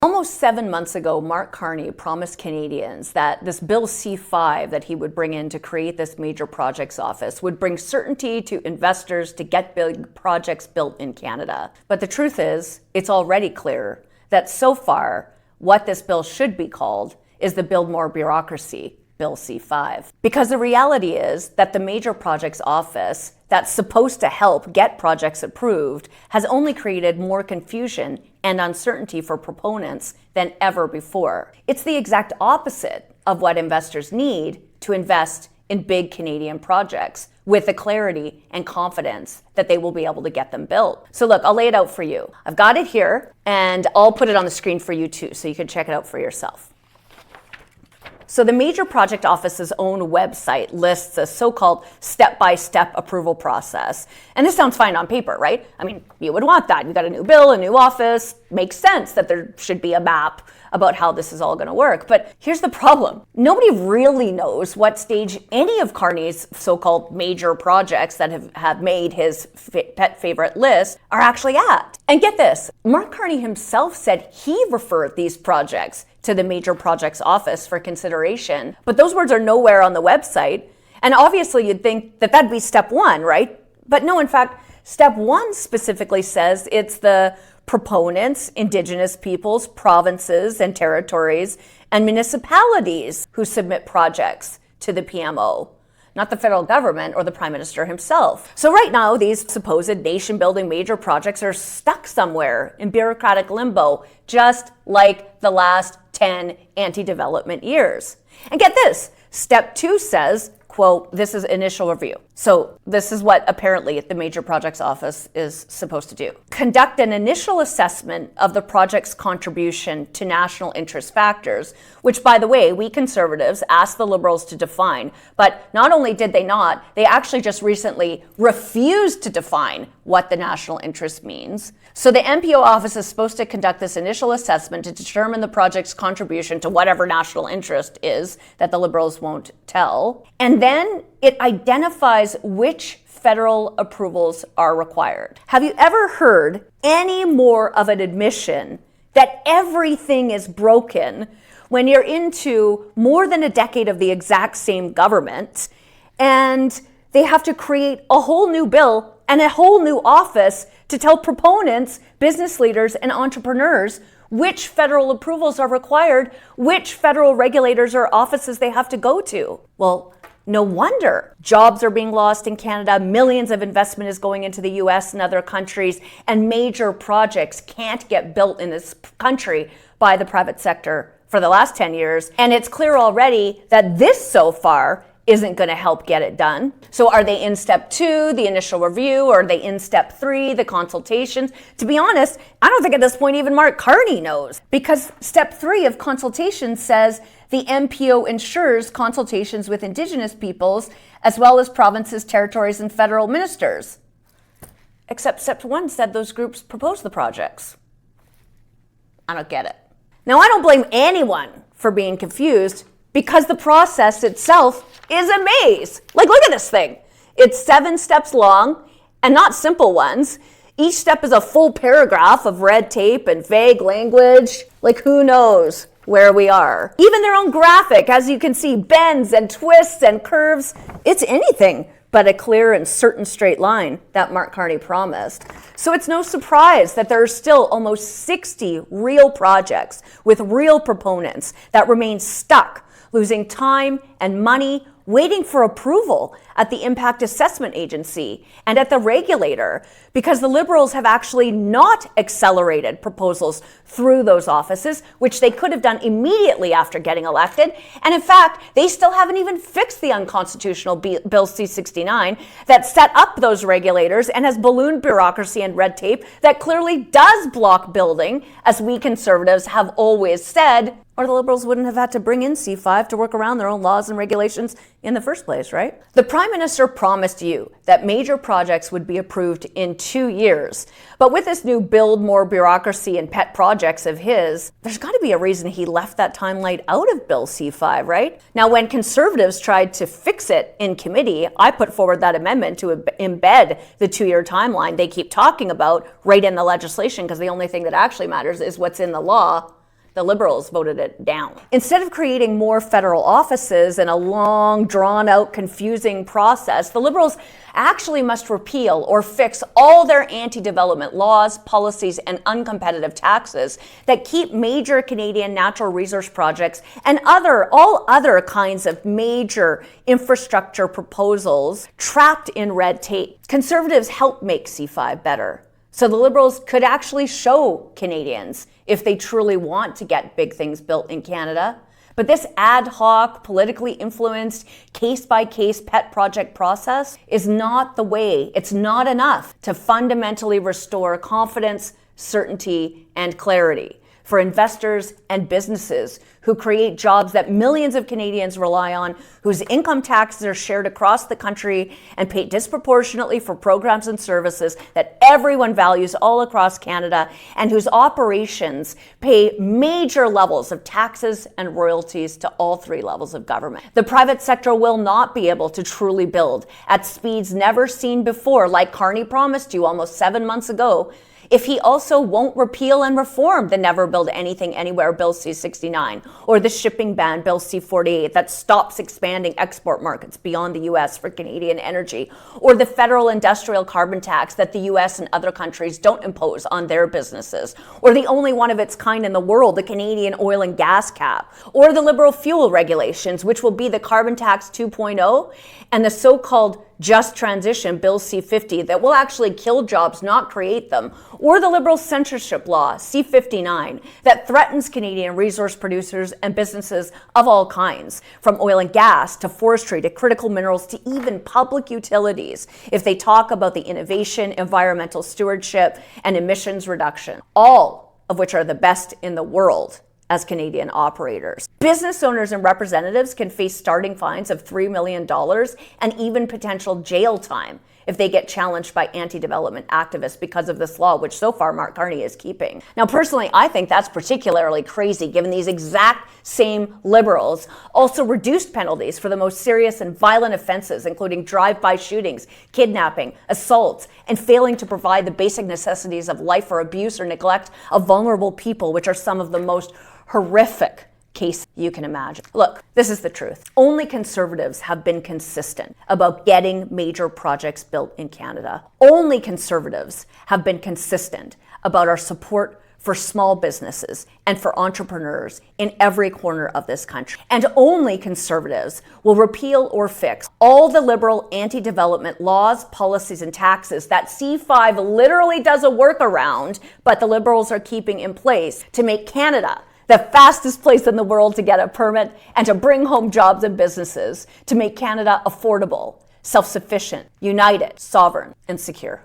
Almost 7 months ago, Mark Carney promised Canadians that this Bill C-5 that he would bring in to create this major projects office would bring certainty to investors to get big projects built in Canada. But the truth is, it's already clear that so far, what this bill should be called is the Build More Bureaucracy, Bill C-5. Because the reality is that the Major Projects Office that's supposed to help get projects approved has only created more confusion and uncertainty for proponents than ever before. It's the exact opposite of what investors need to invest in big Canadian projects with the clarity and confidence that they will be able to get them built. So look, I'll lay it out for you. I've got it here and I'll put it on the screen for you too, so you can check it out for yourself. So the Major Project Office's own website lists a so-called step-by-step approval process. And this sounds fine on paper, right? I mean, you would want that. You've got a new bill, a new office. Makes sense that there should be a map about how this is all going to work. But here's the problem. Nobody really knows what stage any of Carney's so-called major projects that have made his pet favorite list are actually at. And get this, Mark Carney himself said he referred these projects to the Major Projects Office for consideration. But those words are nowhere on the website. And obviously you'd think that that'd be step one, right? But no, in fact, step one specifically says it's the proponents, Indigenous peoples, provinces and territories, and municipalities who submit projects to the PMO, not the federal government or the Prime Minister himself. So right now, these supposed nation-building major projects are stuck somewhere in bureaucratic limbo, just like the last 10 anti-development years. And get this, step 2 says, quote, this is initial review. So this is what apparently the Major Projects Office is supposed to do. Conduct an initial assessment of the project's contribution to national interest factors, which, by the way, we Conservatives asked the Liberals to define. But not only did they not, they actually just recently refused to define what the national interest means. So the MPO office is supposed to conduct this initial assessment to determine the project's contribution to whatever national interest is that the Liberals won't tell. And then it identifies which federal approvals are required. Have you ever heard any more of an admission that everything is broken when you're into more than a decade of the exact same government and they have to create a whole new bill and a whole new office to tell proponents, business leaders, and entrepreneurs which federal approvals are required, which federal regulators or offices they have to go to? Well, no wonder jobs are being lost in Canada, millions of investment is going into the US and other countries, and major projects can't get built in this country by the private sector for the last 10 years. And it's clear already that this so far isn't going to help get it done. So are they in step 2, the initial review, or are they in step 3, the consultations? To be honest, I don't think at this point even Mark Carney knows, because step 3 of consultation says the MPO ensures consultations with Indigenous peoples as well as provinces, territories, and federal ministers. Except step 1 said those groups propose the projects. I don't get it. Now, I don't blame anyone for being confused, because the process itself is a maze. Like, look at this thing. It's 7 steps long, and not simple ones. Each step is a full paragraph of red tape and vague language. Like, who knows where we are? Even their own graphic, as you can see, bends and twists and curves. It's anything but a clear and certain straight line that Mark Carney promised. So it's no surprise that there are still almost 60 real projects with real proponents that remain stuck, losing time and money, waiting for approval at the Impact Assessment Agency and at the regulator, because the Liberals have actually not accelerated proposals through those offices, which they could have done immediately after getting elected. And in fact, they still haven't even fixed the unconstitutional Bill C-69 that set up those regulators and has ballooned bureaucracy and red tape that clearly does block building, as we Conservatives have always said, or the Liberals wouldn't have had to bring in C-5 to work around their own laws and regulations in the first place, right? The Prime Minister promised you that major projects would be approved in 2 years. But with this new build more bureaucracy and pet projects of his, there's got to be a reason he left that timeline out of Bill C-5, right? Now, when Conservatives tried to fix it in committee, I put forward that amendment to embed the 2-year timeline they keep talking about right in the legislation, because the only thing that actually matters is what's in the law. The Liberals voted it down. Instead of creating more federal offices in a long, drawn-out, confusing process, the Liberals actually must repeal or fix all their anti-development laws, policies, and uncompetitive taxes that keep major Canadian natural resource projects and all other kinds of major infrastructure proposals trapped in red tape. Conservatives help make C5 better. So the Liberals could actually show Canadians if they truly want to get big things built in Canada. But this ad hoc, politically influenced, case-by-case pet project process is not the way. It's not enough to fundamentally restore confidence, certainty, and clarity for investors and businesses who create jobs that millions of Canadians rely on, whose income taxes are shared across the country and paid disproportionately for programs and services that everyone values all across Canada, and whose operations pay major levels of taxes and royalties to all three levels of government. The private sector will not be able to truly build at speeds never seen before, like Carney promised you almost 7 months ago, if he also won't repeal and reform the Never Build Anything Anywhere Bill C-69 or the shipping ban Bill C-48 that stops expanding export markets beyond the U.S. for Canadian energy, or the federal industrial carbon tax that the U.S. and other countries don't impose on their businesses, or the only one of its kind in the world, the Canadian oil and gas cap, or the liberal fuel regulations, which will be the carbon tax 2.0, and the so-called just transition Bill C-50 that will actually kill jobs, not create them, or the Liberal censorship law C-59 that threatens Canadian resource producers and businesses of all kinds, from oil and gas to forestry to critical minerals to even public utilities, if they talk about the innovation, environmental stewardship, and emissions reduction, all of which are the best in the world as Canadian operators. Business owners and representatives can face starting fines of $3 million and even potential jail time if they get challenged by anti-development activists because of this law, which so far Mark Carney is keeping. Now, personally, I think that's particularly crazy, given these exact same Liberals also reduced penalties for the most serious and violent offenses, including drive-by shootings, kidnapping, assaults, and failing to provide the basic necessities of life or abuse or neglect of vulnerable people, which are some of the most horrific case you can imagine. Look, this is the truth. Only Conservatives have been consistent about getting major projects built in Canada. Only Conservatives have been consistent about our support for small businesses and for entrepreneurs in every corner of this country. And only Conservatives will repeal or fix all the Liberal anti-development laws, policies, and taxes that C5 literally does a workaround, but the Liberals are keeping in place to make Canada the fastest place in the world to get a permit and to bring home jobs and businesses, to make Canada affordable, self-sufficient, united, sovereign, and secure.